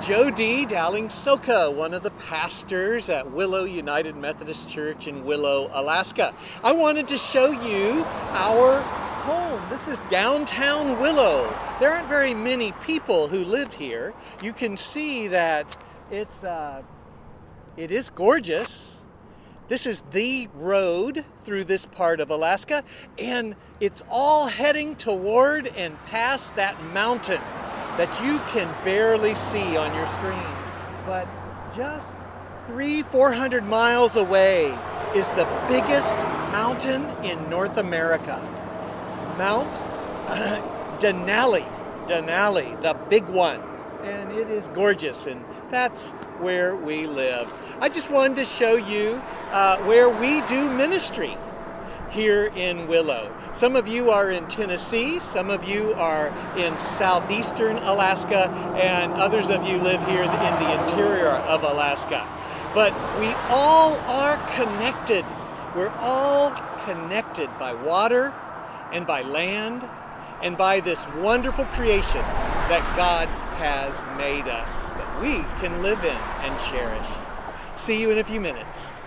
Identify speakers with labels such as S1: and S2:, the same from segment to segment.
S1: Joe D. Dowling Soka, one of the pastors at Willow United Methodist Church in Willow, Alaska. I wanted to show you our home. This is downtown Willow. There aren't very many people who live here. You can see that it is gorgeous. This is the road through this part of Alaska, and it's all heading toward and past that mountain that you can barely see on your screen. But just 400 miles away is the biggest mountain in North America. Mount Denali, the big one. And it is gorgeous, and that's where we live. I just wanted to show you where we do ministry here in Willow. Some of you are in Tennessee, some of you are in southeastern Alaska, and others of you live here in the interior of Alaska. But we all are connected. We're all connected by water and by land and by this wonderful creation that God has made us, that we can live in and cherish. See you in a few minutes.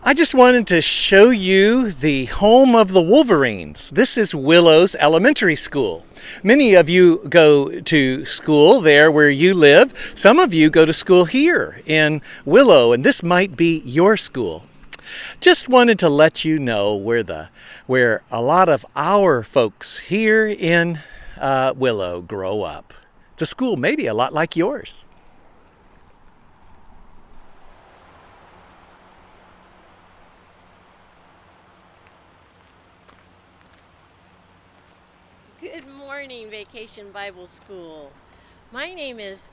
S1: I just wanted to show you the home of the Wolverines. This is Willow's elementary school. Many of you go to school there where you live. Some of you go to school here in Willow, and this might be your school. Just wanted to let you know where a lot of our folks here in Willow grow up. It's a school maybe a lot like yours.
S2: Good morning, Vacation Bible School. My name is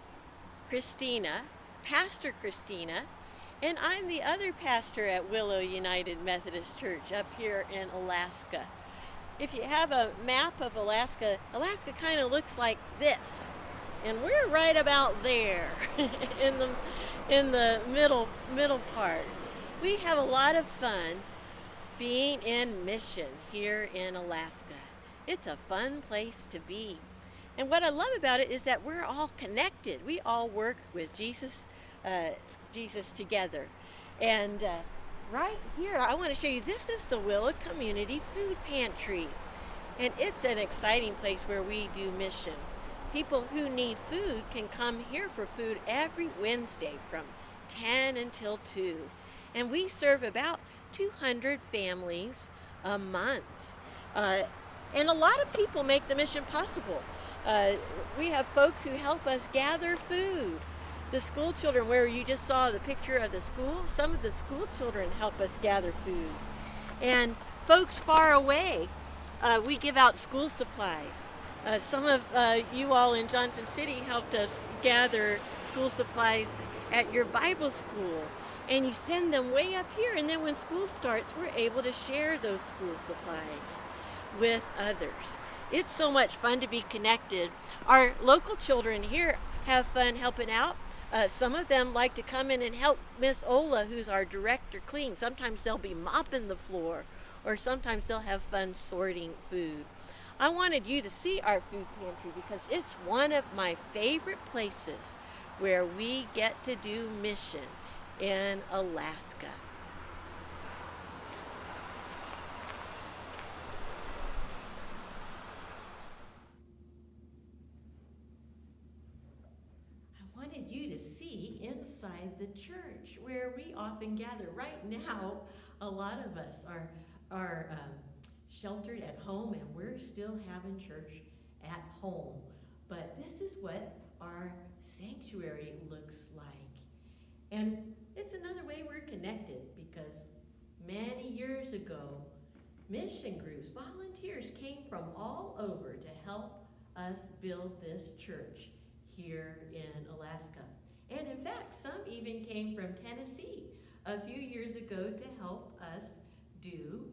S2: Christina, Pastor Christina, and I'm the other pastor at Willow United Methodist Church up here in Alaska. If you have a map of Alaska, Alaska kind of looks like this, and we're right about there in the middle part. We have a lot of fun being in mission here in Alaska. It's a fun place to be. And what I love about it is that we're all connected. We all work with Jesus together. And right here, I want to show you, this is the Willow Community Food Pantry. And it's an exciting place where we do mission. People who need food can come here for food every Wednesday from 10 until 2. And we serve about 200 families a month. And a lot of people make the mission possible. We have folks who help us gather food. The school children, where you just saw the picture of the school, some of the school children help us gather food. And folks far away, we give out school supplies. Some of you all in Johnson City helped us gather school supplies at your Bible school. And you send them way up here, and then when school starts, we're able to share those school supplies with others. It's so much fun to be connected. Our local children here have fun helping out. Some of them like to come in and help Miss Ola, who's our director, clean. Sometimes they'll be mopping the floor, or sometimes they'll have fun sorting food. I wanted you to see our food pantry because it's one of my favorite places where we get to do mission in Alaska. Wanted you to see inside the church where we often gather. Right now, a lot of us are sheltered at home, and we're still having church at home. But this is what our sanctuary looks like. And it's another way we're connected because many years ago, mission groups, volunteers came from all over to help us build this church here in Alaska. And in fact, some even came from Tennessee a few years ago to help us do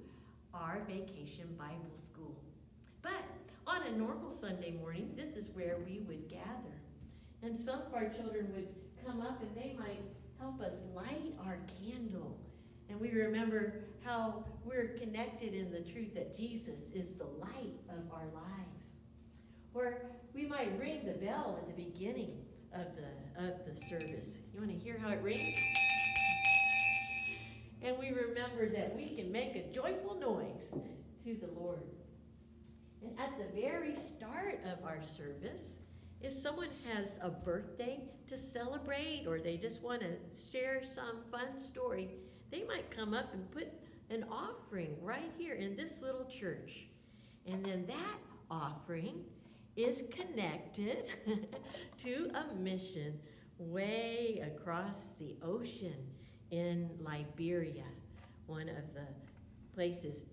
S2: our Vacation Bible School. But on a normal Sunday morning, this is where we would gather. And some of our children would come up and they might help us light our candle. And we remember how we're connected in the truth that Jesus is the light of our lives. Or we might ring the bell at the beginning of the service. You want to hear how it rings? And we remember that we can make a joyful noise to the Lord. And at the very start of our service, if someone has a birthday to celebrate or they just want to share some fun story, they might come up and put an offering right here in this little church. And then that offering is connected to a mission way across the ocean in Liberia, one of the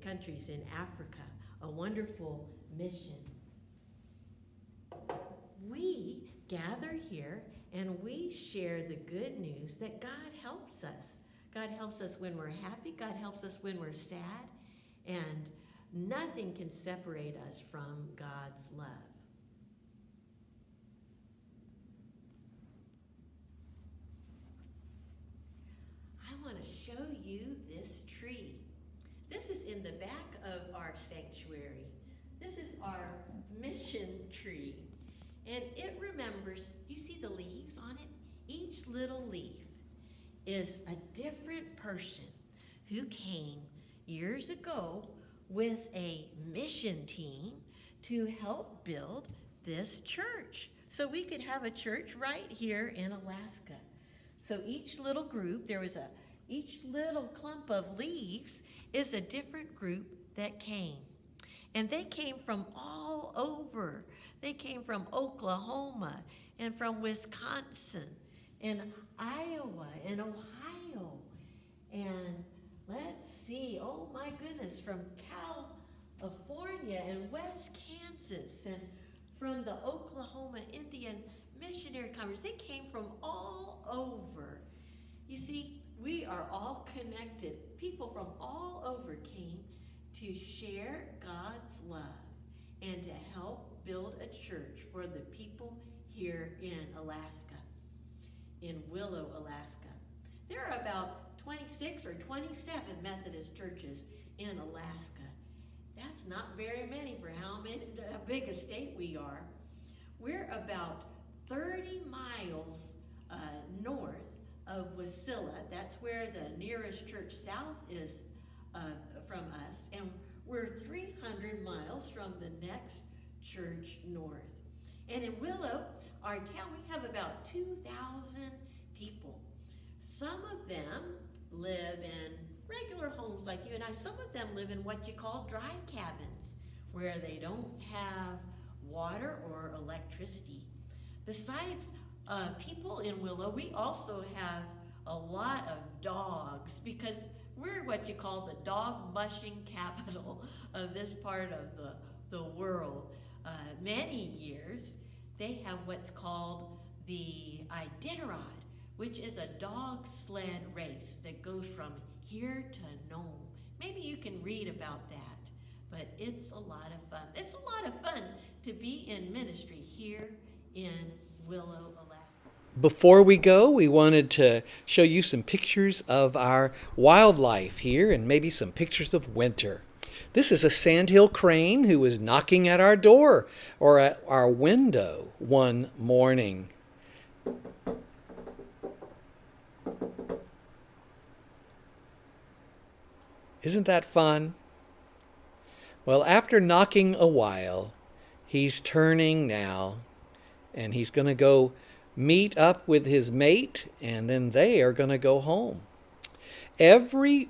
S2: countries in Africa, a wonderful mission. We gather here and we share the good news that God helps us. God helps us when we're happy, God helps us when we're sad, and nothing can separate us from God's love. I want to show you this tree. This is in the back of our sanctuary. This is our mission tree. And it remembers, you see the leaves on it? Each little leaf is a different person who came years ago with a mission team to help build this church. So we could have a church right here in Alaska. So each little group, each little clump of leaves is a different group that came. And they came from all over. They came from Oklahoma and from Wisconsin and Iowa and Ohio. And let's see, oh my goodness, from California and West Kansas and from the Oklahoma Indian Missionary Conference. They came from all over. You see, we are all connected. People from all over came to share God's love and to help build a church for the people here in Alaska, in Willow, Alaska. There are about 26 or 27 Methodist churches in Alaska. That's not very many for how big a state we are. We're about 30 miles north of Wasilla. That's where the nearest church south is from us. And we're 300 miles from the next church north. And in Willow, our town, we have about 2,000 people. Some of them live in regular homes like you and I. Some of them live in what you call dry cabins, where they don't have water or electricity. Besides people in Willow, we also have a lot of dogs, because we're what you call the dog mushing capital of this part of the world. Many years, they have what's called the Iditarod, which is a dog sled race that goes from here to Nome. Maybe you can read about that, but it's a lot of fun. It's a lot of fun to be in ministry here in Willow, Alaska.
S1: Before we go, we wanted to show you some pictures of our wildlife here and maybe some pictures of winter. This is a sandhill crane who was knocking at our door or at our window one morning. Isn't that fun? Well, after knocking a while, he's turning now, and he's going to go meet up with his mate, and then they are going to go home. Every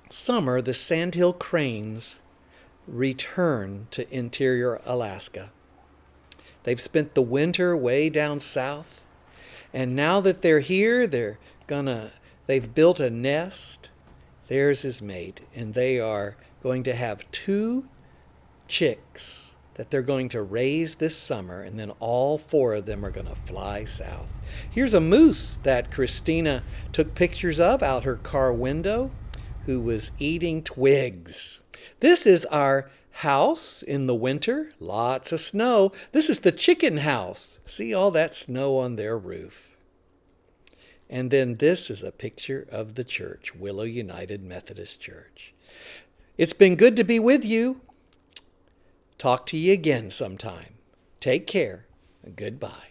S1: summer, the sandhill cranes return to interior Alaska. They've spent the winter way down south, and now that they're here, they've built a nest. There's his mate, and they are going to have 2 chicks that they're going to raise this summer, and then all 4 of them are going to fly south. Here's a moose that Christina took pictures of out her car window, who was eating twigs. This is our house in the winter, lots of snow. This is the chicken house. See all that snow on their roof. And then this is a picture of the church, Willow United Methodist Church. It's been good to be with you. Talk to you again sometime. Take care and goodbye.